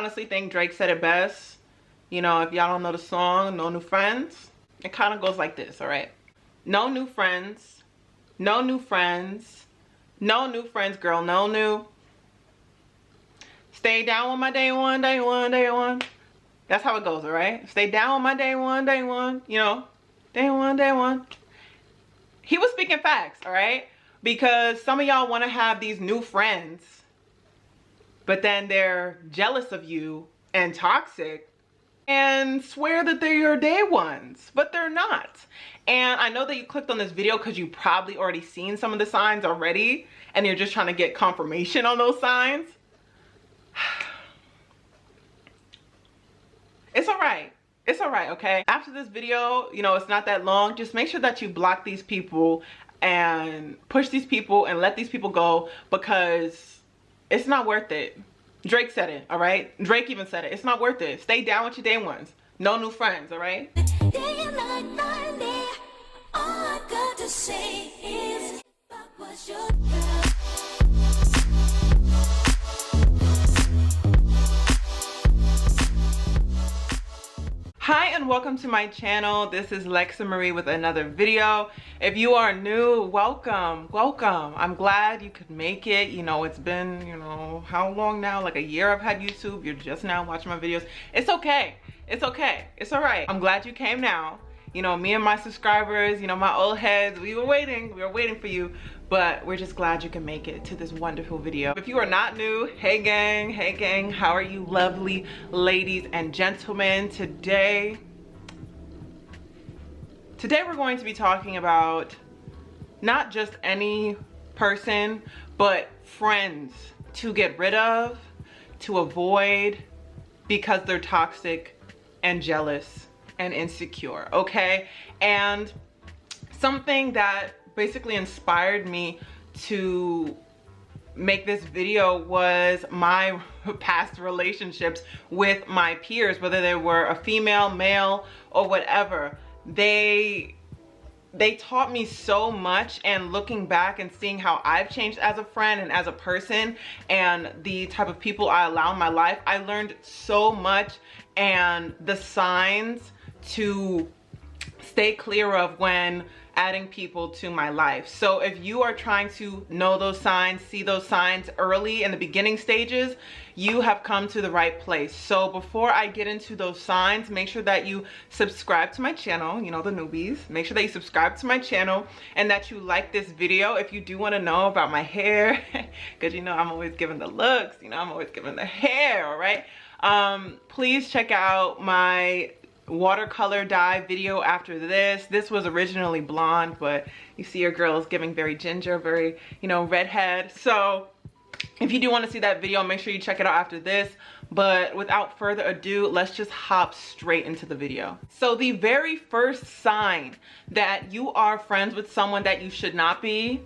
honestly think Drake said it best. You know, if y'all don't know the song, No New Friends, it kind of goes like this, all right? No new friends, no new friends, no new friends, girl, no new. Stay down with my day one, day one, day one. That's how it goes, all right? Stay down with my day one, you know, day one, day one. He was speaking facts, all right? Because some of y'all want to have these new friends, but then they're jealous of you and toxic and swear that they're your day ones, but they're not. And I know that you clicked on this video because you probably already seen some of the signs already and you're just trying to get confirmation on those signs. It's all right. It's all right, okay? After this video, you know, it's not that long. Just make sure that you block these people and push these people and let these people go, because it's not worth it. Drake said it, all right? Drake even said it. It's not worth it. Stay down with your day ones. No new friends, all right? Day and night, night and day. All I got to say is, I was your girl. Hi and welcome to my channel. This is Lexsa Marie with another video. If you are new, welcome. I'm glad you could make it. You know, it's been, you know, how long now? Like a year I've had YouTube. You're just now watching my videos. It's okay. It's okay. It's all right. I'm glad you came now. You know, me and my subscribers, you know, my old heads, we were waiting for you, but we're just glad you can make it to this wonderful video. If you are not new, hey gang, how are you lovely ladies and gentlemen? Today we're going to be talking about not just any person, but friends to get rid of, to avoid, because they're toxic and jealous and insecure, okay? And something that basically inspired me to make this video was my past relationships with my peers, whether they were a female, male, or whatever. They taught me so much, and looking back and seeing how I've changed as a friend and as a person and the type of people I allow in my life, I learned so much, and the signs to stay clear of when adding people to my life. So if you are trying to know those signs, see those signs early in the beginning stages, you have come to the right place. So before I get into those signs, make sure that you subscribe to my channel, you know, the newbies. Make sure that you subscribe to my channel and that you like this video. If you do want to know about my hair, because you know I'm always giving the looks, you know, I'm always giving the hair, all right? Please check out my watercolor dye video after this. This was originally blonde, but you see your girl is giving very ginger, very, you know, redhead. So if you do want to see that video, make sure you check it out after this. But without further ado, let's just hop straight into the video. So the very first sign that you are friends with someone that you should not be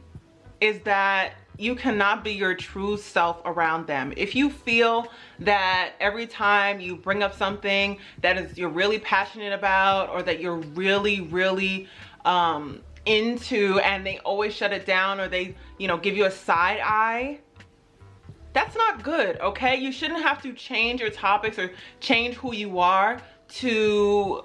is that you cannot be your true self around them. If you feel that every time you bring up something that you're really passionate about, or that you're really into, and they always shut it down, or they, you know, give you a side eye, that's not good, okay? You shouldn't have to change your topics or change who you are to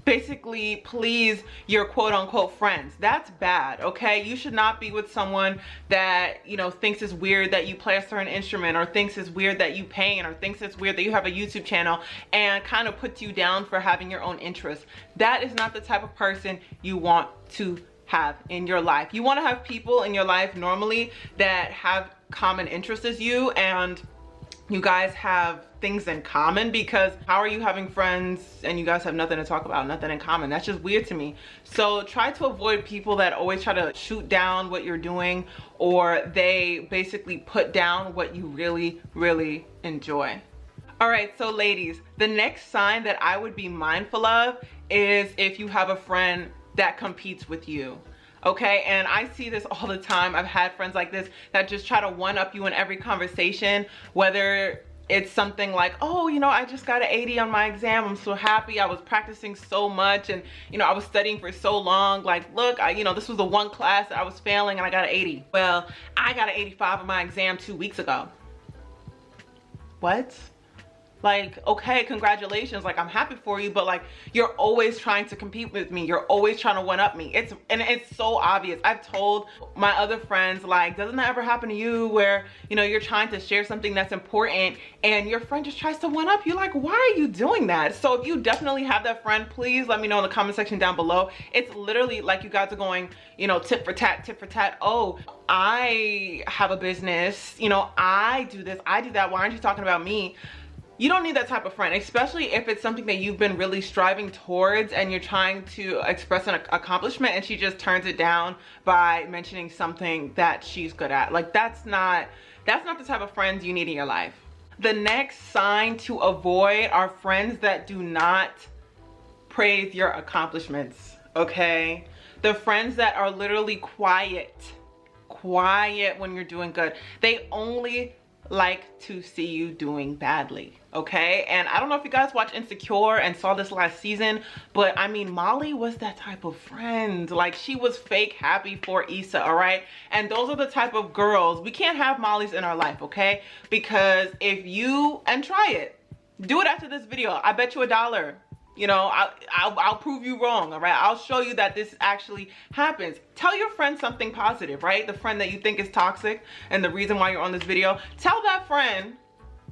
basically please your quote-unquote friends. That's bad, okay? You should not be with someone that, you know, thinks it's weird that you play a certain instrument, or thinks it's weird that you paint, or thinks it's weird that you have a YouTube channel, and kind of puts you down for having your own interests. That is not the type of person you want to have in your life. You want to have people in your life normally that have common interests as you, and you guys have things in common, because how are you having friends and you guys have nothing to talk about, nothing in common? That's just weird to me. So try to avoid people that always try to shoot down what you're doing, or they basically put down what you really enjoy. All right, so ladies, the next sign that I would be mindful of is if you have a friend that competes with you. Okay, and I see this all the time. I've had friends like this that just try to one-up you in every conversation, whether it's something like, oh, you know, I just got an 80 on my exam. I'm so happy. I was practicing so much, and, you know, I was studying for so long. Like, look, you know, this was the one class that I was failing and I got an 80. Well, I got an 85 on my exam 2 weeks ago. What? Like, okay, congratulations, like I'm happy for you, but like you're always trying to compete with me, you're always trying to one up me. It's so obvious. I've told my other friends, like, doesn't that ever happen to you where, you know, you're trying to share something that's important and your friend just tries to one up you? Like, why are you doing that? So if you definitely have that friend, please let me know in the comment section down below. It's literally like you guys are going, you know, tit for tat, tit for tat. Oh, I have a business, you know, I do this, I do that, why aren't you talking about me? You don't need that type of friend, especially if it's something that you've been really striving towards and you're trying to express an accomplishment and she just turns it down by mentioning something that she's good at. Like, that's not the type of friends you need in your life. The next sign to avoid are friends that do not praise your accomplishments, okay? The friends that are literally quiet when you're doing good. They only like to see you doing badly, okay? And I don't know if you guys watched Insecure and saw this last season, but I mean, Molly was that type of friend. Like, she was fake happy for Issa, all right? And those are the type of girls, we can't have Mollys in our life, okay? Because if you, and try it, do it after this video, I bet you $1. You know, I'll prove you wrong, all right? I'll show you that this actually happens. Tell your friend something positive, right? The friend that you think is toxic and the reason why you're on this video. Tell that friend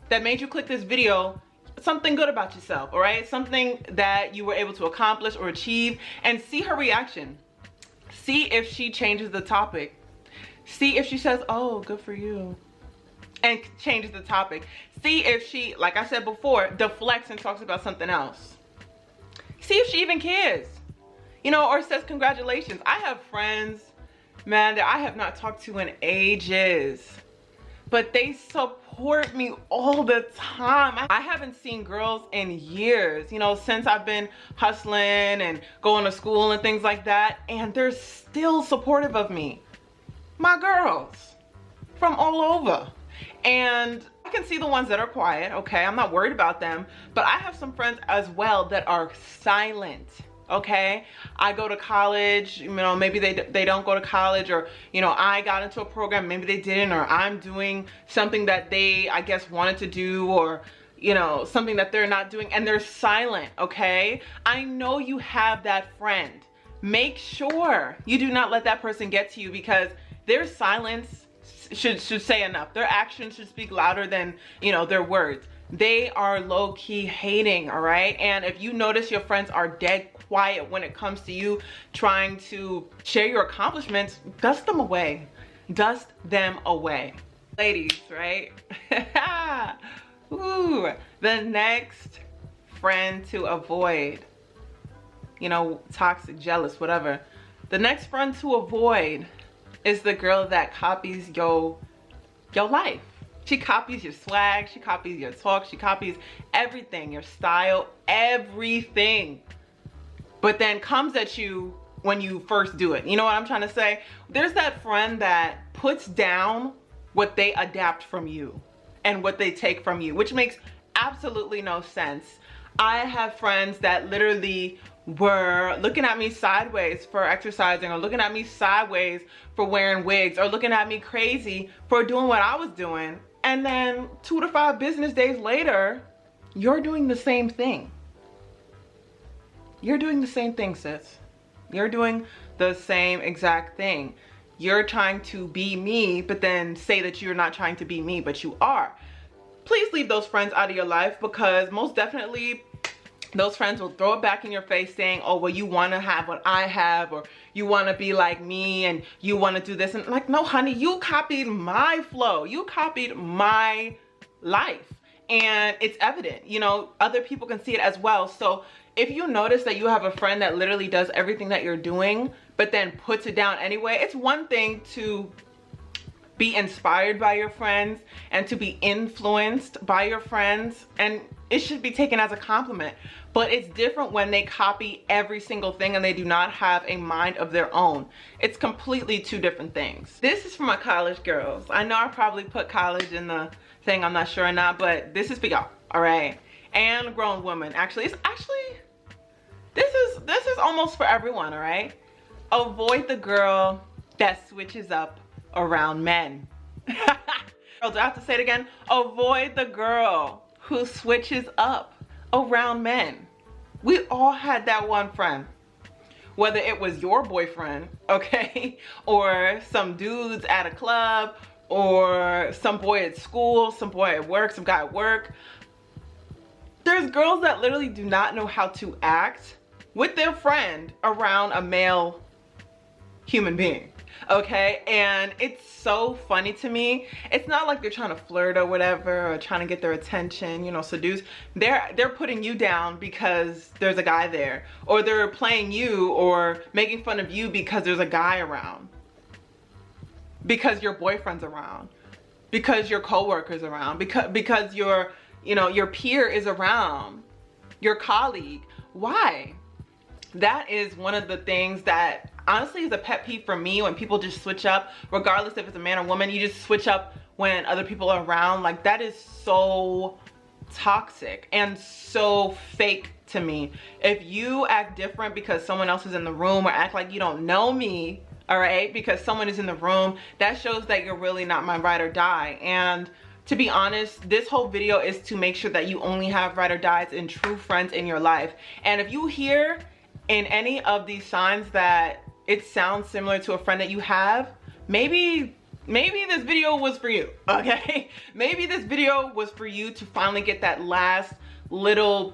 that made you click this video something good about yourself, all right? Something that you were able to accomplish or achieve, and see her reaction. See if she changes the topic. See if she says, oh, good for you, and changes the topic. See if she, like I said before, deflects and talks about something else. See if she even cares, you know, or says congratulations. I have friends, man, that I have not talked to in ages, but they support me all the time. I haven't seen girls in years, you know, since I've been hustling and going to school and things like that, and they're still supportive of me. My girls from all over. And I can see the ones that are quiet, okay? I'm not worried about them, but I have some friends as well that are silent, okay? I go to college, you know, maybe they don't go to college, or, you know, I got into a program, maybe they didn't, or I'm doing something that they, I guess, wanted to do, or, you know, something that they're not doing, and they're silent, okay? I know you have that friend. Make sure you do not let that person get to you, because their silence should say enough. Their actions should speak louder than, you know, their words. They are low-key hating, all right? And if you notice your friends are dead quiet when it comes to you trying to share your accomplishments, dust them away. Dust them away. Ladies, right? Ooh, the next friend to avoid, you know, toxic, jealous, whatever. The next friend to avoid is the girl that copies your life. She copies your swag, she copies your talk, she copies everything, your style, everything. But then comes at you when you first do it. You know what I'm trying to say? There's that friend that puts down what they adapt from you and what they take from you, which makes absolutely no sense. I have friends that literally were looking at me sideways for exercising, or looking at me sideways for wearing wigs, or looking at me crazy for doing what I was doing. And then 2 to 5 business days later, you're doing the same thing. You're doing the same thing, sis. You're doing the same exact thing. You're trying to be me, but then say that you're not trying to be me, but you are. Please leave those friends out of your life, because most definitely those friends will throw it back in your face saying, oh, well, you want to have what I have, or you want to be like me, and you want to do this. And like, no, honey, you copied my flow. You copied my life. And it's evident, you know, other people can see it as well. So if you notice that you have a friend that literally does everything that you're doing, but then puts it down anyway, it's one thing to be inspired by your friends and to be influenced by your friends, and it should be taken as a compliment. But it's different when they copy every single thing and they do not have a mind of their own. It's completely 2 different things. This is for my college girls. I know I probably put college in the thing, I'm not sure or not, but this is for y'all, all right? And grown women. Actually, this is almost for everyone, all right? Avoid the girl that switches up around men. Girl, do I have to say it again? Avoid the girl who switches up around men. We all had that one friend. Whether it was your boyfriend, okay, or some dudes at a club, or some boy at school, some boy at work, some guy at work. There's girls that literally do not know how to act with their friend around a male human being, okay? And it's so funny to me. It's not like they're trying to flirt or whatever, or trying to get their attention, you know, seduce. They're putting you down because there's a guy there, or they're playing you or making fun of you because there's a guy around, because your boyfriend's around, because your coworker's around, because your, you know, your peer is around, your colleague. Why? That is one of the things that honestly is a pet peeve for me, when people just switch up, regardless if it's a man or woman. You just switch up when other people are around. Like, that is so toxic and so fake to me. If you act different because someone else is in the room, or act like you don't know me, all right, because someone is in the room, that shows that you're really not my ride or die. And to be honest, this whole video is to make sure that you only have ride or dies and true friends in your life. And if you hear in any of these signs that it sounds similar to a friend that you have, maybe this video was for you, okay? Maybe this video was for you to finally get that last little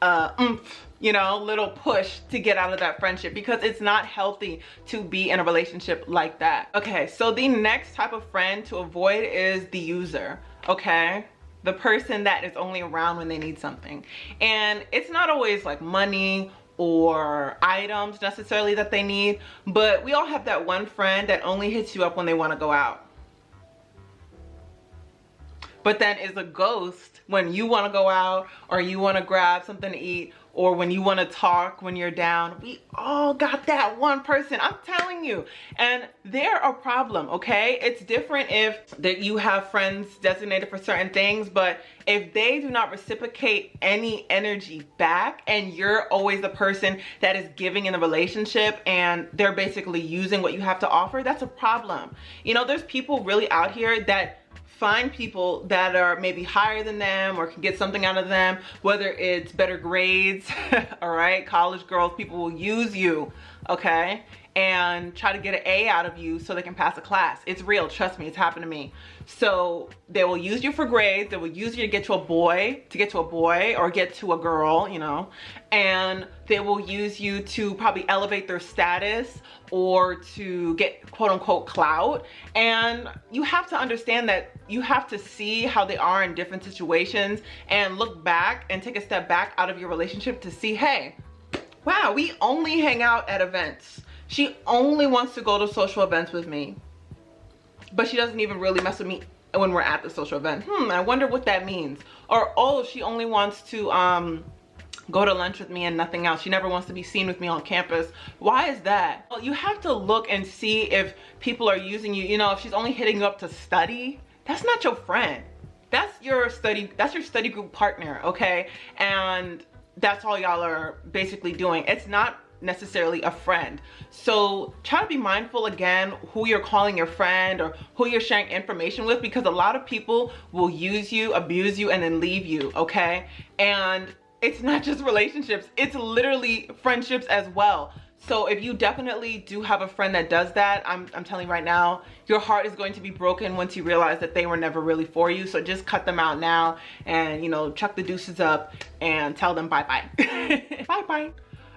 oomph, you know, little push to get out of that friendship, because it's not healthy to be in a relationship like that. Okay, so the next type of friend to avoid is the user, okay? The person that is only around when they need something. And it's not always like money or items necessarily that they need, but we all have that one friend that only hits you up when they want to go out, but then is a ghost when you want to go out, or you want to grab something to eat, or when you want to talk when you're down. We all got that one person, I'm telling you. And they're a problem, okay? It's different if that you have friends designated for certain things, but if they do not reciprocate any energy back, and you're always the person that is giving in the relationship, and they're basically using what you have to offer, that's a problem. You know, there's people really out here that find people that are maybe higher than them or can get something out of them, whether it's better grades, all right? College girls, people will use you, okay? And try to get an A out of you so they can pass a class. It's real, trust me, it's happened to me. So they will use you for grades, they will use you to get to a boy, or get to a girl, you know, and they will use you to probably elevate their status or to get quote unquote clout. And you have to understand that you have to see how they are in different situations and look back and take a step back out of your relationship to see, hey, wow, we only hang out at events. She only wants to go to social events with me, but she doesn't even really mess with me when we're at the social event. I wonder what that means. Or, oh, she only wants to go to lunch with me and nothing else. She never wants to be seen with me on campus. Why is that? Well, you have to look and see if people are using you. You know, if she's only hitting you up to study, that's not your friend. That's your study group partner, okay? And that's all y'all are basically doing. It's not necessarily a friend. So try to be mindful again who you're calling your friend or who you're sharing information with, because a lot of people will use you, abuse you, and then leave you, okay? And it's not just relationships, it's literally friendships as well. So if you definitely do have a friend that does that, I'm telling you right now, your heart is going to be broken once you realize that they were never really for you. So just cut them out now and, you know, chuck the deuces up and tell them bye-bye. Bye-bye.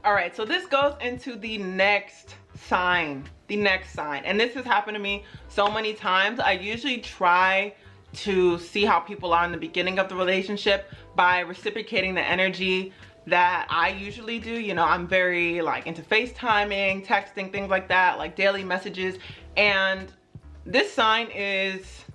All right, so this goes into the next sign, and this has happened to me so many times. I usually try to see how people are in the beginning of the relationship by reciprocating the energy that I usually do. You know, I'm very like into FaceTiming, texting, things like that, like daily messages. And this sign is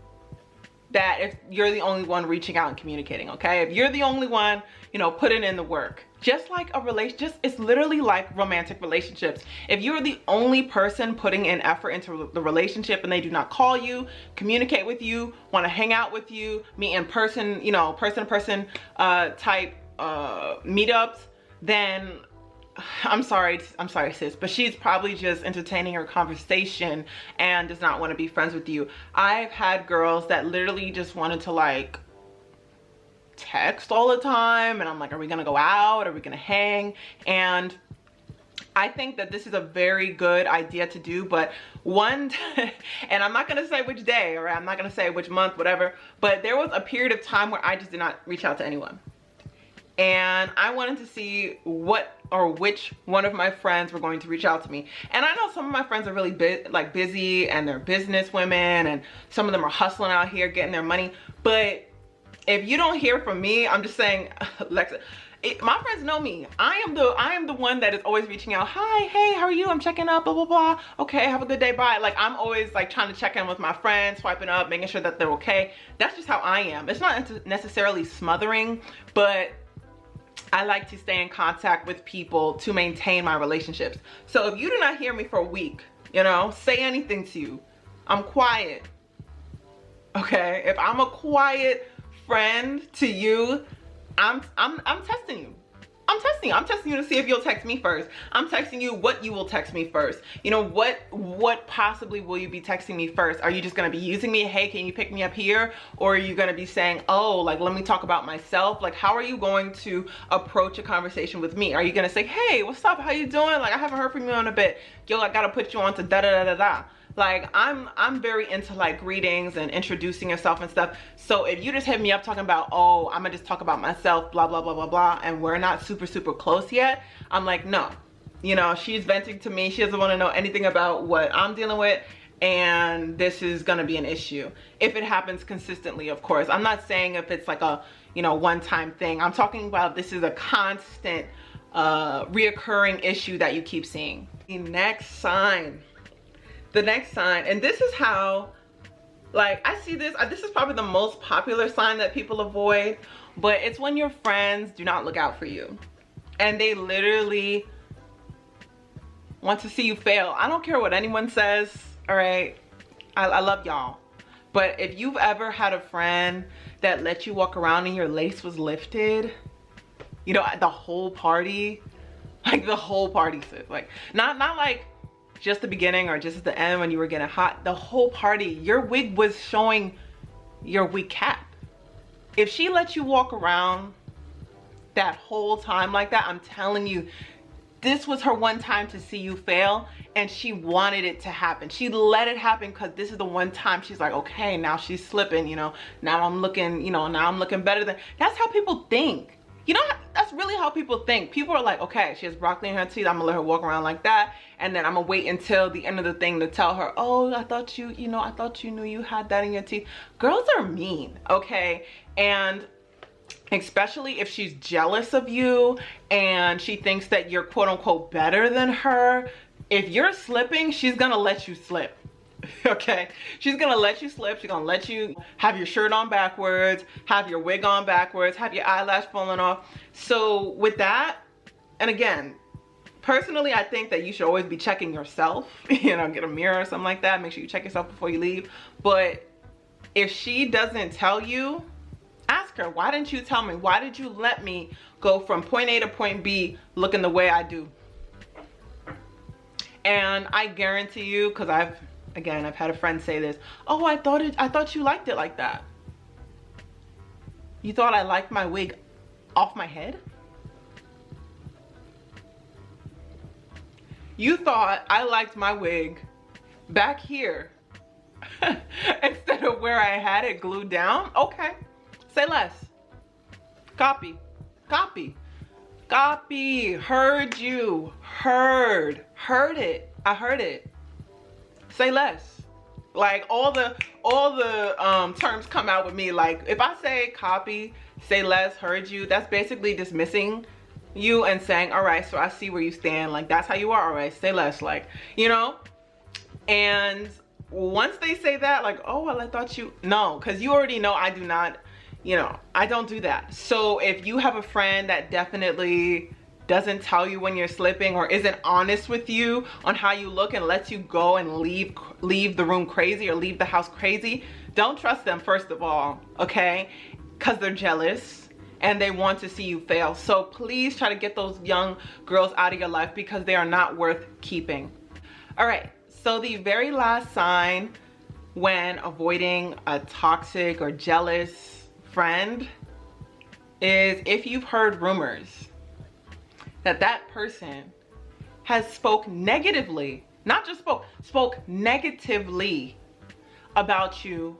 that if you're the only one reaching out and communicating, okay? If you're the only one, you know, putting in the work. Just like a relationship, it's literally like romantic relationships. If you're the only person putting in effort into the relationship and they do not call you, communicate with you, want to hang out with you, meet in person, you know, person-to-person type meetups, then I'm sorry sis, but she's probably just entertaining her conversation and does not want to be friends with you. I've had girls that literally just wanted to like text all the time, and I'm like, are we gonna go out? Are we gonna hang? And I think that this is a very good idea to do, but and I'm not gonna say which day, or I'm not gonna say which month, whatever, but there was a period of time where I just did not reach out to anyone. And I wanted to see what or which one of my friends were going to reach out to me. And I know some of my friends are really busy, and they're business women, and some of them are hustling out here getting their money. But if you don't hear from me, I'm just saying, Lexsa, my friends know me. I am the one that is always reaching out. Hi, hey, how are you? I'm checking up, blah, blah, blah. Okay, have a good day, bye. Like, I'm always like trying to check in with my friends, swiping up, making sure that they're okay. That's just how I am. It's not necessarily smothering, but I like to stay in contact with people to maintain my relationships. So if you do not hear me for a week, you know, say anything to you, I'm quiet. Okay, if I'm a quiet friend to you, I'm testing you. I'm testing you to see if you'll text me first. I'm texting you what you will text me first. You know, what possibly will you be texting me first? Are you just gonna be using me? Hey, can you pick me up here? Or are you gonna be saying, oh, like, let me talk about myself? Like, how are you going to approach a conversation with me? Are you gonna say, hey, what's up? How you doing? Like, I haven't heard from you in a bit. Yo, I gotta put you on to da da da da da. Like, I'm very into like greetings and introducing yourself and stuff. So if you just hit me up talking about, oh, I'm gonna just talk about myself, blah, blah, blah, blah, blah, and we're not super close yet, I'm like, no. You know, she's venting to me. She doesn't want to know anything about what I'm dealing with, and this is gonna be an issue. If it happens consistently, of course. I'm not saying if it's like a, you know, one-time thing. I'm talking about this is a constant, reoccurring issue that you keep seeing. The next sign, and this is how, like, I see this is probably the most popular sign that people avoid, but it's when your friends do not look out for you. And they literally want to see you fail. I don't care what anyone says, all right? I love y'all. But if you've ever had a friend that let you walk around and your lace was lifted, you know, at the whole party, like the whole party, sis. Like, not like just the beginning or just at the end when you were getting hot, the whole party, your wig was showing your wig cap. If she let you walk around that whole time like that, I'm telling you, this was her one time to see you fail, and she wanted it to happen. She let it happen because this is the one time she's like, okay, now she's slipping, you know, now I'm looking, you know, now I'm looking better than, that's how people think. You know, that's really how people think. People are like, okay, she has broccoli in her teeth, I'm gonna let her walk around like that, and then I'm gonna wait until the end of the thing to tell her, oh, I thought you know, I thought you knew you had that in your teeth. Girls are mean, okay? And especially if she's jealous of you and she thinks that you're quote unquote better than her, if you're slipping, she's gonna let you slip. Okay, she's gonna let you slip. She's gonna let you have your shirt on backwards, have your wig on backwards, have your eyelash falling off. So with that, and again, personally, I think that you should always be checking yourself. You know, get a mirror or something like that. Make sure you check yourself before you leave. But if she doesn't tell you, ask her, why didn't you tell me? Why did you let me go from point A to point B looking the way I do? And I guarantee you, because I've had a friend say this, oh, I thought you liked it like that. You thought I liked my wig off my head? You thought I liked my wig back here instead of where I had it glued down? Okay, say less. Copy, copy, copy. Heard you, heard it. I heard it. Say less. Like, all the terms come out with me. Like, if I say copy, say less, heard you, that's basically dismissing you and saying, all right, so I see where you stand. Like, that's how you are. All right, say less. Like, you know. And once they say that, like, oh, well, I thought you, no, because you already know I do not, you know, I don't do that. So if you have a friend that definitely doesn't tell you when you're slipping or isn't honest with you on how you look and lets you go and leave the room crazy or leave the house crazy, don't trust them, first of all, okay? Because they're jealous and they want to see you fail. So please try to get those young girls out of your life because they are not worth keeping. All right, so the very last sign when avoiding a toxic or jealous friend is if you've heard rumors that that person has spoke negatively, not just spoke negatively about you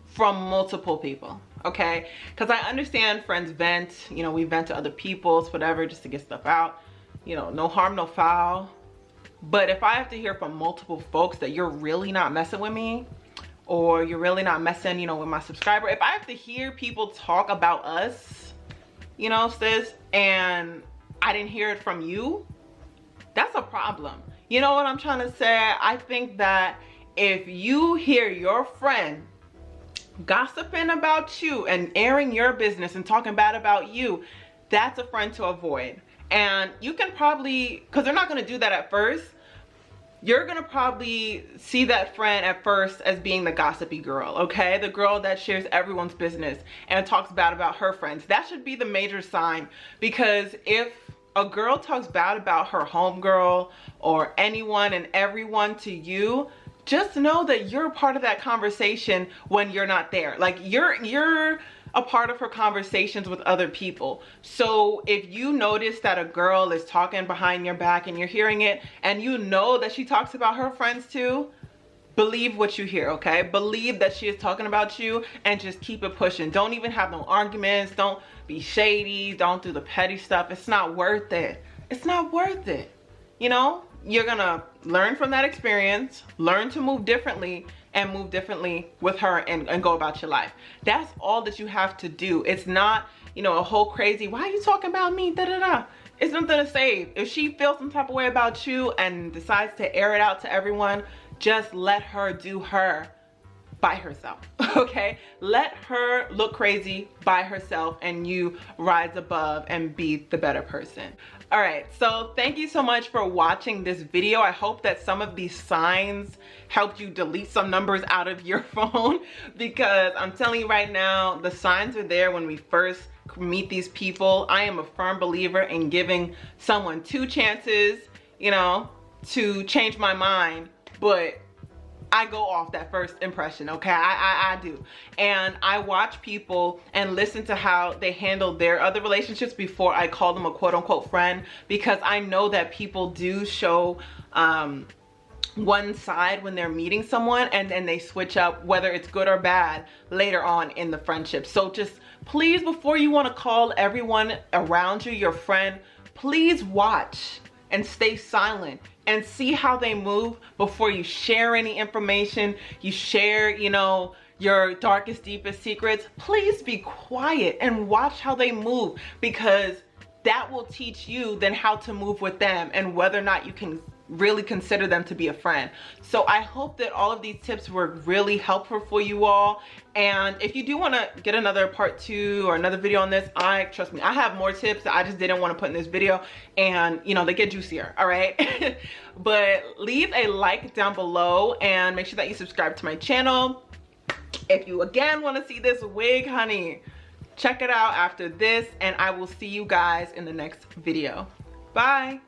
from multiple people, okay? Because I understand friends vent, you know, we vent to other people's, whatever, just to get stuff out, you know, no harm, no foul. But if I have to hear from multiple folks that you're really not messing with me, or you're really not messing, you know, with my subscriber, if I have to hear people talk about us, you know, sis, and I didn't hear it from you, that's a problem. You know what I'm trying to say? I think that if you hear your friend gossiping about you and airing your business and talking bad about you, that's a friend to avoid. And you can probably, because they're not going to do that at first, you're going to probably see that friend at first as being the gossipy girl, okay? The girl that shares everyone's business and talks bad about her friends. That should be the major sign, because if a girl talks bad about her homegirl or anyone and everyone to you, just know that you're a part of that conversation when you're not there. Like you're a part of her conversations with other people. So if you notice that a girl is talking behind your back and you're hearing it, and you know that she talks about her friends too, believe what you hear, okay? Believe that she is talking about you and just keep it pushing. Don't even have no arguments. Don't be shady. Don't do the petty stuff. It's not worth it. It's not worth it. You know, you're gonna learn from that experience, learn to move differently, and move differently with her and go about your life. That's all that you have to do. It's not, you know, a whole crazy, why are you talking about me, da da da. It's nothing to save. If she feels some type of way about you and decides to air it out to everyone, just let her do her by herself, okay? Let her look crazy by herself and you rise above and be the better person. All right, so thank you so much for watching this video. I hope that some of these signs helped you delete some numbers out of your phone, because I'm telling you right now, the signs are there when we first meet these people. I am a firm believer in giving someone 2 chances, you know, to change my mind, but I go off that first impression, okay? I do. And I watch people and listen to how they handle their other relationships before I call them a quote-unquote friend, because I know that people do show one side when they're meeting someone, and then they switch up, whether it's good or bad, later on in the friendship. So just please, before you want to call everyone around you your friend, please watch and stay silent and see how they move before you share any information. You share, you know, your darkest, deepest secrets. Please be quiet and watch how they move, because that will teach you then how to move with them and whether or not you can really consider them to be a friend. So I hope that all of these tips were really helpful for you all. And if you do want to get another part 2 or another video on this, trust me, I have more tips that I just didn't want to put in this video, and you know, they get juicier, all right? But leave a like down below and make sure that you subscribe to my channel. If you again want to see this wig, honey, check it out after this, and I will see you guys in the next video. Bye.